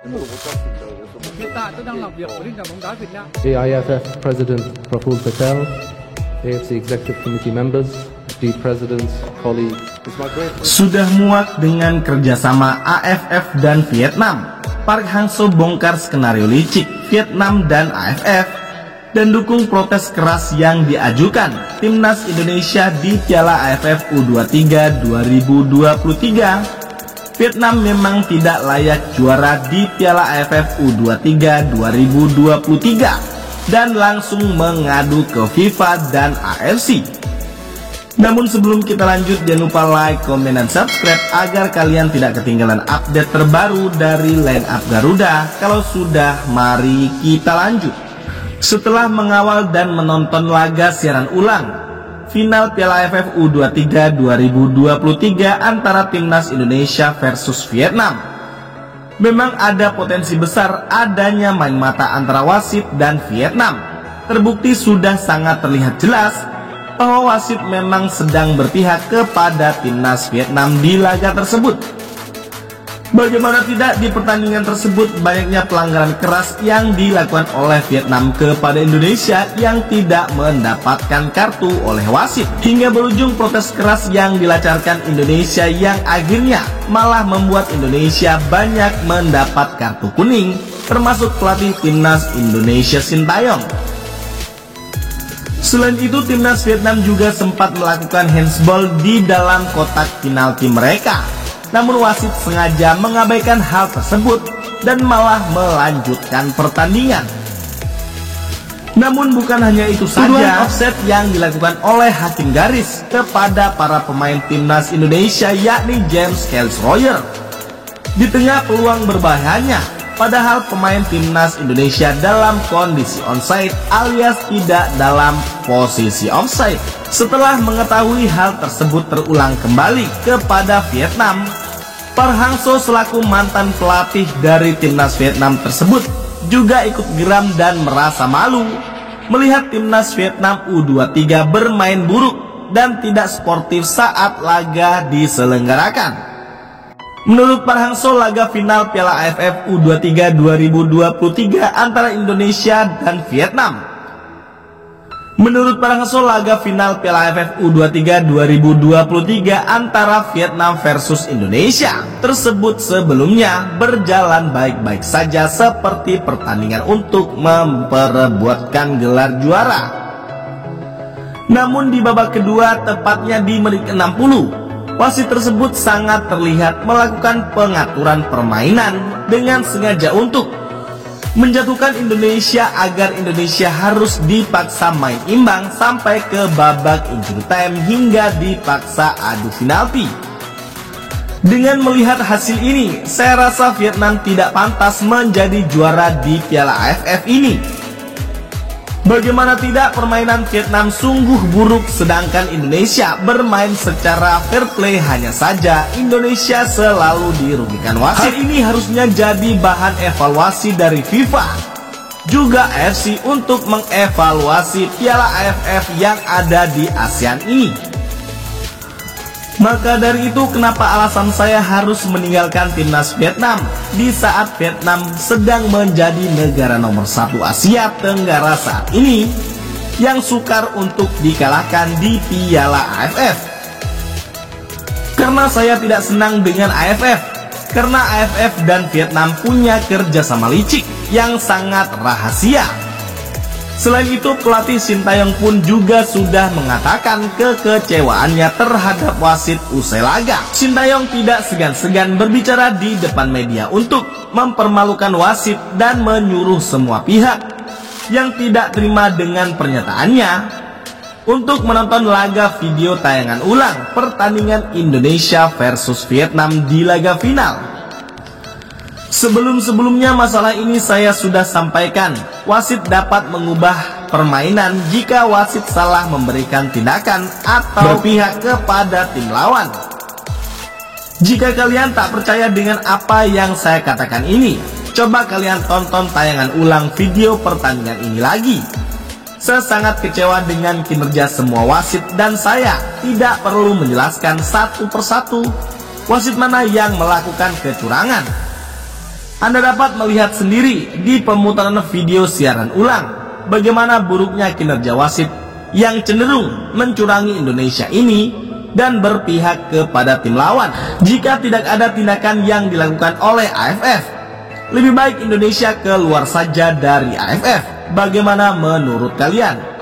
Hiện tại tôi đang làm việc với Liên đoàn bóng đá Việt Nam. AIFF President Praful Patel, AFC Executive Committee members, the President's colleagues. Sudah muak dengan kerjasama AFF dan Vietnam, Park Hang-seo bongkar skenario licik Vietnam dan AFF dan dukung protes keras yang diajukan Timnas Indonesia di Piala AFF U23 2023. Vietnam memang tidak layak juara di Piala AFF U23 2023 dan langsung mengadu ke FIFA dan AFC. Namun sebelum kita lanjut, jangan lupa like, komen, dan subscribe agar kalian tidak ketinggalan update terbaru dari line up Garuda. Kalau sudah, mari kita lanjut. Setelah mengawal dan menonton laga siaran ulang final Piala AFF U23 2023 antara Timnas Indonesia versus Vietnam, memang ada potensi besar adanya main mata antara wasit dan Vietnam. Terbukti sudah sangat terlihat jelas bahwa wasit memang sedang berpihak kepada Timnas Vietnam di laga tersebut. Bagaimana tidak, di pertandingan tersebut banyaknya pelanggaran keras yang dilakukan oleh Vietnam kepada Indonesia yang tidak mendapatkan kartu oleh wasit, hingga berujung protes keras yang dilancarkan Indonesia yang akhirnya malah membuat Indonesia banyak mendapat kartu kuning, termasuk pelatih Timnas Indonesia Sintayong. Selain itu, Timnas Vietnam juga sempat melakukan handsball di dalam kotak penalti mereka. Namun wasit sengaja mengabaikan hal tersebut dan malah melanjutkan pertandingan. Namun bukan hanya itu saja, offset yang dilakukan oleh hakim garis kepada para pemain Timnas Indonesia yakni James Kelly-Royer di tengah peluang berbahayanya, padahal pemain Timnas Indonesia dalam kondisi onside alias tidak dalam posisi offside. Setelah mengetahui hal tersebut terulang kembali kepada Vietnam, Park Hang-seo selaku mantan pelatih dari Timnas Vietnam tersebut juga ikut geram dan merasa malu melihat Timnas Vietnam U23 bermain buruk dan tidak sportif saat laga diselenggarakan. Menurut Park Hang-seo, laga final Piala AFF U23 2023 antara Indonesia dan Vietnam. Menurut Park Hang-seo, laga final Piala AFF U23 2023 antara Vietnam versus Indonesia tersebut sebelumnya berjalan baik-baik saja seperti pertandingan untuk memperebutkan gelar juara. Namun di babak kedua, tepatnya di menit 60, wasit tersebut sangat terlihat melakukan pengaturan permainan dengan sengaja untuk menjatuhkan Indonesia agar Indonesia harus dipaksa main imbang sampai ke babak injury time hingga dipaksa adu penalti. Dengan melihat hasil ini, saya rasa Vietnam tidak pantas menjadi juara di Piala AFF ini. Bagaimana tidak, permainan Vietnam sungguh buruk sedangkan Indonesia bermain secara fair play, hanya saja Indonesia selalu dirugikan wasit. Hal ini harusnya jadi bahan evaluasi dari FIFA juga AFC untuk mengevaluasi Piala AFF yang ada di ASEAN ini. Maka dari itu, kenapa alasan saya harus meninggalkan Timnas Vietnam di saat Vietnam sedang menjadi negara nomor 1 Asia Tenggara saat ini yang sukar untuk dikalahkan di Piala AFF. Karena saya tidak senang dengan AFF, karena AFF dan Vietnam punya kerjasama licik yang sangat rahasia. Selain itu, pelatih Sintayong pun juga sudah mengatakan kekecewaannya terhadap wasit usai laga. Sintayong tidak segan-segan berbicara di depan media untuk mempermalukan wasit dan menyuruh semua pihak yang tidak terima dengan pernyataannya untuk menonton laga video tayangan ulang pertandingan Indonesia versus Vietnam di laga final. Sebelum-sebelumnya masalah ini saya sudah sampaikan, wasit dapat mengubah permainan jika wasit salah memberikan tindakan atau berpihak kepada tim lawan. Jika kalian tak percaya dengan apa yang saya katakan ini, coba kalian tonton tayangan ulang video pertandingan ini lagi. Saya sangat kecewa dengan kinerja semua wasit dan saya tidak perlu menjelaskan satu persatu wasit mana yang melakukan kecurangan. Anda dapat melihat sendiri di pemutaran video siaran ulang bagaimana buruknya kinerja wasit yang cenderung mencurangi Indonesia ini dan berpihak kepada tim lawan. Jika tidak ada tindakan yang dilakukan oleh AFF, lebih baik Indonesia keluar saja dari AFF. Bagaimana menurut kalian?